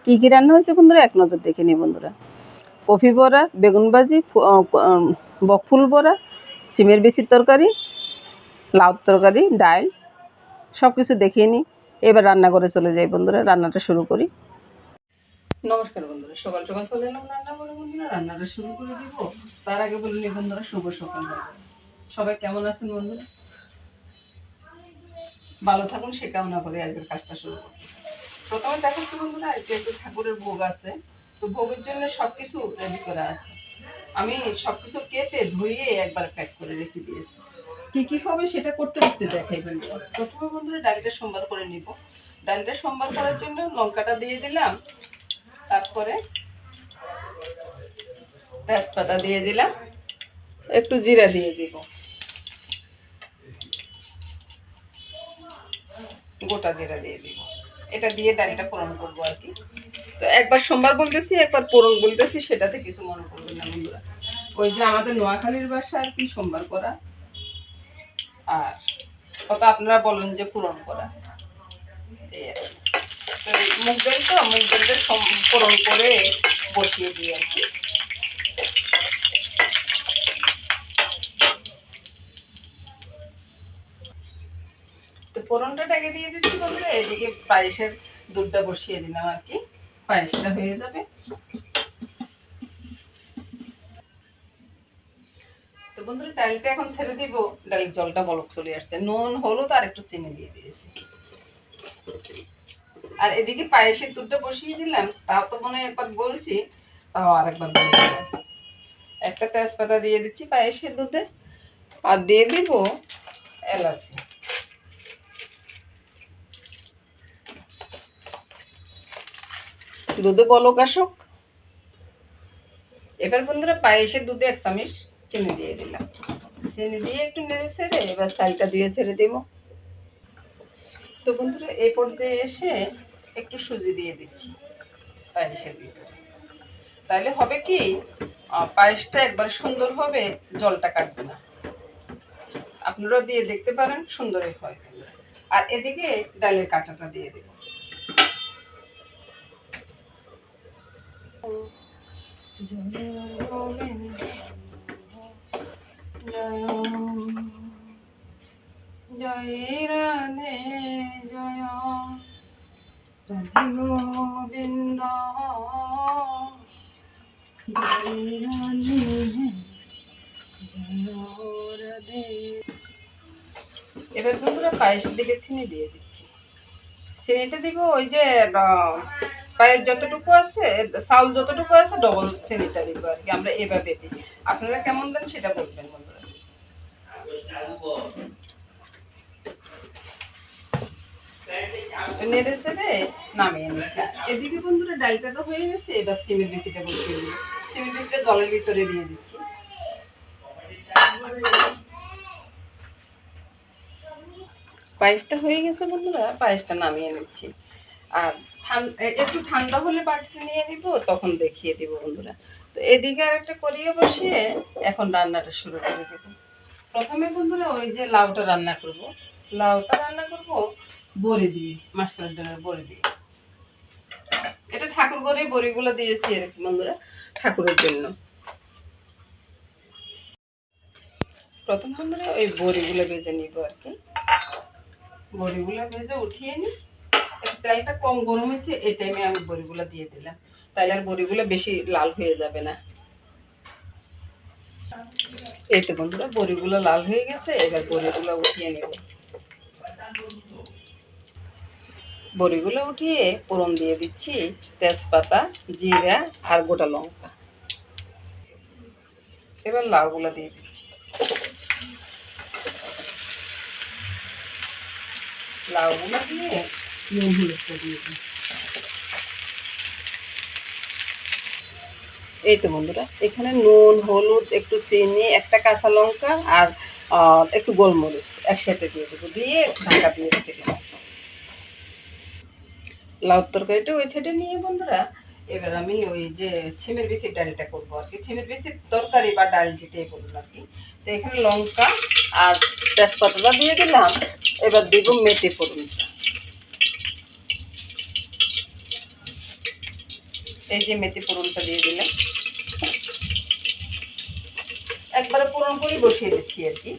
কী কী রান্না হয়েছে বন্ধুরা এক নজর দেখে নিই বন্ধুরা। কফি বড়া, বেগুন ভাজি, বকফুল বড়া, সিমের বিচির তরকারি, লাউ তরকারি, ডাল, সব কিছু দেখিয়ে নিই। এবার রান্না করে চলে যাই বন্ধুরা, রান্নাটা শুরু করি। নমস্কার বন্ধুরা, সকাল সকাল চলে এলাম রান্না করে বন্ধুরা, রান্নাটা শুরু করে দিব। তার আগে বলে নিই বন্ধুরা, শুভ সকাল। সবাই কেমন আছেন বন্ধুরা? ভালো থাকুন সে কামনা করে আজকের কাজটা শুরু করি। প্রথমে দেখাচ্ছি বন্ধুরা, আজকে একটু ঠাকুরের ভোগ আছে, তো ভোগের জন্য সবকিছু রেডি করা আছে। আমি সবকিছু কেটে ধুয়ে একবার প্যাক করে রেখে দিয়েছি। কি কি হবে সেটা করতে করতে দেখাই বন্ধুরা। প্রথমে বন্ধুরা ডালটা সম্বার করে নিব। ডালটা সম্বার করার জন্য লঙ্কাটা দিয়ে দিলাম, তারপরে তেজপাতা দিয়ে দিলাম, একটু জিরা দিয়ে দিব, গোটা জিরা দিয়ে দিব। এটা দিয়ে ডালটা ফোড়ন করবো আর কি। তো একবার সোমবার বলতেছি, একবার পোড়ন বলতেছি, সেটাতে কিছু মনে করবেন না বন্ধুরা। ওই যে আমাদের নোয়াখালীর ভাষা আর কি সোমবার করা, আর কত আপনারা বলেন যে পূরণ করা। মুগ ডাল তো, মুগ ডালটা পূরণ করে বসিয়ে দিই আর কি। তো ফোড়নটা ঢেকে দিয়ে দিচ্ছি বন্ধুরা। এদিকে পায়েসের দুধটা বসিয়ে দিলাম আর কি, পায়েসটা হয়ে যাবে। তো বন্ধুরা ডালটা এখন ছেড়ে দিব। ডালের জলটা বলক চলে আসছে, নুন হলুদ আর একটু চিনি দিয়ে দিয়েছি। আর এদিকে পায়েসের দুধটা বসিয়ে দিলাম। তাও তো মনে একবার বলছি, তাও আরেকবার বলে দিলাম। একটা তেজপাতা দিয়ে দিচ্ছি পায়েসের দুধে, আর দিয়ে দিব এলাচি। দুধে বলক আসুক। এবার বন্ধুরা পায়েসের দুধে 1 চামচ চিনি দিয়ে দিলাম। চিনি দিয়ে একটু নেড়ে ছেড়ে এবার চালটা দিয়ে ছেড়ে দেব। তো বন্ধুরা এই পর্যায়ে এসে একটু সুজি দিয়ে দিচ্ছি পায়েসের ভিতরে। তাহলে হবে কি, পায়েসটা একবার সুন্দর হবে, জলটা কাটবে না। আপনারা দিয়ে দেখতে পারেন, সুন্দরই হয়। আর এদিকে ডালের কাঁটাটা দিয়ে দেব। জয় রাধে জয় রাধে গোবিন্দ, জয় রাধে জয় রাধে। এবার বন্ধুরা পায়েসের দিকে চিনি দিয়ে দিচ্ছি। চিনিটা দিব ওই যে পায়েস যতটুকু আছে, চাউল যতটুকু আছে ডবল চিনিটা দিব আর কি। আমরা এভাবে দিই, আপনারা কেমন দেন সেটা বলবেন বন্ধুরা। নেড়ে ছেড়ে নামিয়ে নিচ্ছি। এদিকে বন্ধুরা ডালটা তো হয়ে গেছে, এবার সিমের বিচিটা বসিয়ে দিব। সিমের বিচিটা জলের ভিতরে দিয়ে দিচ্ছি। পায়েসটা হয়ে গেছে বন্ধুরা, পায়েসটা নামিয়ে নিচ্ছি। আর একটু ঠান্ডা হলে বাটিতে নিয়ে নিব, তখন দেখিয়ে দিব বন্ধুরা। তো এদিকে আর একটা করিয়ে বসিয়ে এখন রান্নাটা শুরু করে দেব। প্রথমে বন্ধুরা ওই যে লাউটা রান্না করব। লাউটা রান্না করব বড়ি দিয়ে, মাসকলাই ডালের বড়ি দিয়ে। এটা ঠাকুর ঘরে বড়িগুলো দিয়েছি আর কি বন্ধুরা, ঠাকুরের জন্য। প্রথম বন্ধুরা ওই বড়িগুলো ভেজে নিব আর কি। বড়িগুলো ভেজে উঠিয়ে নিই। তেলটা কম গরম হয়েছে, এই টাইমে আমি বড়িগুলো দিয়ে দিলাম, তাহলে আর বড়িগুলো বেশি লাল হয়ে যাবে না। এই তো বন্ধুরা বড়িগুলো লাল হয়ে গেছে, এবার বড়িগুলো উঠিয়ে নেব। বড়িগুলো উঠিয়ে ফোড়ন দিয়ে দিচ্ছি তেজপাতা, জিরা আর গোটা লঙ্কা। এবার লাউগুলো দিয়ে দিচ্ছি। লাউগুলো দিয়ে নুন হলুদটা দিয়ে দিই। এই তো বন্ধুরা এখানে নুন হলুদ একটু চিনি একটা কাঁচা লঙ্কা আর একটু গোলমরিচ একসাথে দিয়ে দেবো, দিয়ে ঢাকা দিয়ে রেখে দেবো। লাউ তরকারিটা ওই সাইডে নিয়ে বন্ধুরা এবার আমি ওই যে সিমের বিচির ডালটা করবো আর কি। সিমের বিচির তরকারি বা ডাল যেটাই বলুন আর কি। তো এখানে লঙ্কা আর তেজপাতাটা দিয়ে দিলাম। এবার দিব মেথি ফোড়নটা। এই যে মেথি ফোড়নটা দিয়ে দিলাম, একবারে ফোড়ন করে বসিয়ে দিচ্ছি আর কি।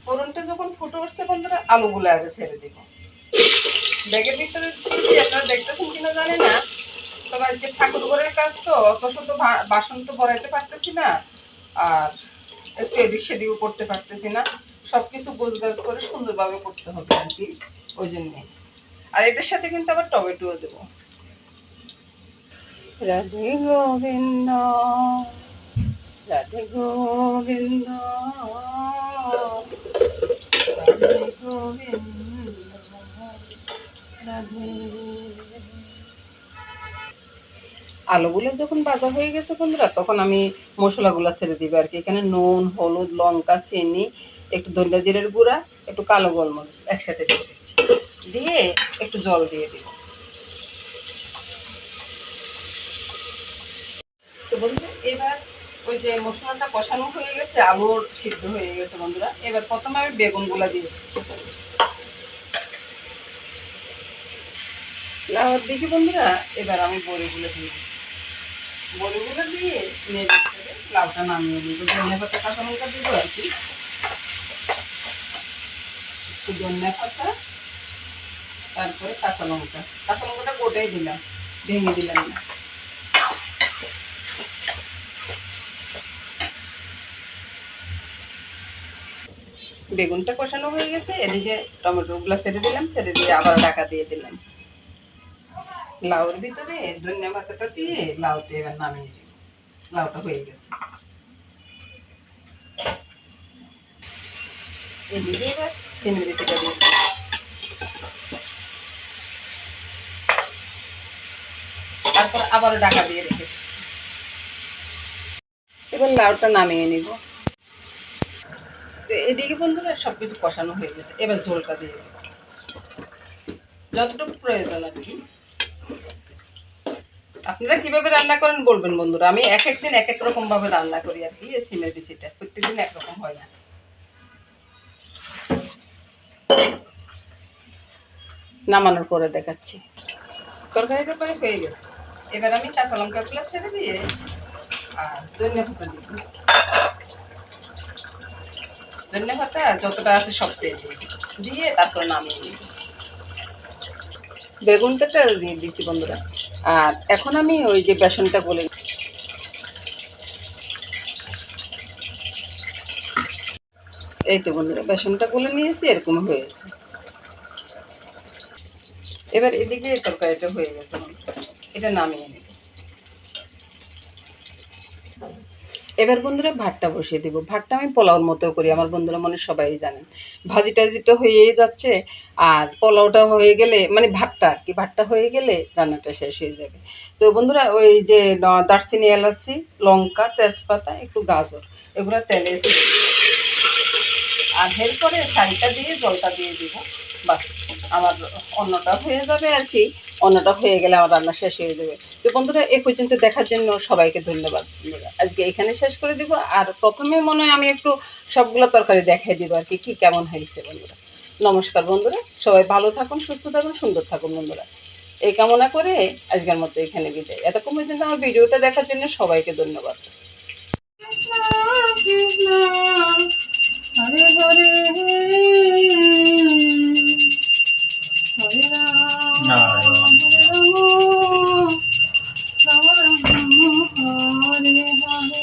ফোড়নটা যখন ফুটে উঠছে বন্ধুরা, আলুগুলো আগে ছেড়ে দিব। ব্যাগের ভিতরে আপনারা দেখতেছেন কিনা জানি না, তবে আজকে ঠাকুর ঘরের কাজ তো অত শত বাসন তো ভরাইতে পারতেছি না, আর একটু এদিক সেদিকও করতে পারতেছি না, সবকিছু গোছগাছ করে সুন্দরভাবে করতে হবে আর কি, ওই জন্যে। আর এটার সাথে কিন্তু আবার টমেটোও দেবো। রাধে গোবিন্দ রাধে গোবিন্দ রাধে গোবিন্দ রাধে। আলুগুলো যখন ভাজা হয়ে গেছে বন্ধুরা, তখন আমি মশলাগুলো ছেড়ে দিবে আর কি। এখানে নুন, হলুদ, লঙ্কা, চিনি, একটু ধনিয়া জিরের গুঁড়া, একটু কালো গোলমরিচ একসাথে দিয়ে দিচ্ছি, দিয়ে একটু জল দিয়ে দিব। তো বন্ধুরা এবার ওই যে মশলাটা কষানো হয়ে গেছে, আলুর সিদ্ধ হয়ে গেছে বন্ধুরা, এবার প্রথমে আমি বেগুনগুলা দিয়ে দিচ্ছি। লাউর দিকে বন্ধুরা এবার আমি বড়িগুলো দিয়ে দিচ্ছি। বড়িগুলো দিয়ে নেড়ে লাউটা নামিয়ে দিব। ধনিয়া পাতা, কাঁচা লঙ্কা দিব আর কি, একটু ধনিয়া পাতা, তারপরে কাঁচা লঙ্কা। কাঁচা লঙ্কাটা গোটাই দিলাম, ভেঙে দিলাম না। বেগুনটা কষানো হয়ে গেছে, এদিকে টমেটোগুলো ছেড়ে দিলাম, ছেড়ে দিয়ে আবার ঢাকা দিয়ে দিলাম। লাউর ভিতরে ধনিয়া পাতাটা দিয়ে লাউটা এবার নামিয়ে দিব। লাউটা হয়ে গেছে, এদিকে এবার চিংড়িটা দিয়ে দিলাম। তারপর আবার ঢাকা দিয়ে রেখে দিচ্ছি। এবার লাউটা নামিয়ে নিব। তো এদিকে বন্ধুরা সবকিছু কষানো হয়ে গেছে, এবার ঝোলটা দিয়ে দেব যতটুকু প্রয়োজন আর কি। আপনারা কিভাবে রান্না করেন বলবেন বন্ধুরা, আমি এক একদিন এক এক রকম ভাবে রান্না করি আর কি। এই সিমের বিচিটা প্রত্যেকদিন একরকম হয় না। নামানোর পরে দেখাচ্ছি। তরকারিটা প্রায় হয়ে গেছে, এবার আমি কাঁচা লঙ্কাগুলো ছেড়ে দিয়ে আর ধনিয়া পাতা দিব। ধনিয়া পাতা যতটা আছে সব দিয়ে তারপর নামিয়ে নিব। বেগুনটা দিয়ে দিচ্ছি বন্ধুরা। আর এখন আমি ওই যে বেসনটা বলে, এই তো বন্ধুরা বেসনটা বলে নিয়েছি, এরকম হয়েছে। এবার এদিকে তরকারিটা হয়ে গেছে, এটা নামিয়ে নেব। এবার বন্ধুরা ভাতটা বসিয়ে দিব। ভাতটা আমি পোলাওর মতো করি, আমার বন্ধুরা মনে সবাই জানেন। ভাজি টাজি তো হয়েই যাচ্ছে, আর পোলাওটা হয়ে গেলে মানে ভাতটা আর কি, ভাতটা হয়ে গেলে রান্নাটা শেষ হয়ে যাবে। তো বন্ধুরা ওই যে দারচিনি, এলাচি, লঙ্কা, তেজপাতা, একটু গাজর, এগুলো তেলে আর এরপরে শাড়িটা দিয়ে জলটা দিয়ে দিব। বাস আমার অন্নটা হয়ে যাবে আর কি। অন্নটা হয়ে গেলে আমার রান্না শেষ হয়ে যাবে। তো বন্ধুরা এই পর্যন্ত দেখার জন্য সবাইকে ধন্যবাদ। বন্ধুরা আজকে এখানে শেষ করে দিব। আর প্রথমে মনে হয় আমি একটু সবগুলো তরকারি দেখাই দিব আর কি, কি কেমন হয়েছে বন্ধুরা। নমস্কার বন্ধুরা, সবাই ভালো থাকুন, সুস্থ থাকুন, সুন্দর থাকুন বন্ধুরা। এই কামনা করে আজকের মতো এখানে বিদায়। এতক্ষণ পর্যন্ত আমার ভিডিওটা দেখার জন্য সবাইকে ধন্যবাদ। হরে হরে হরে রাম হরে রাম হরে হরে।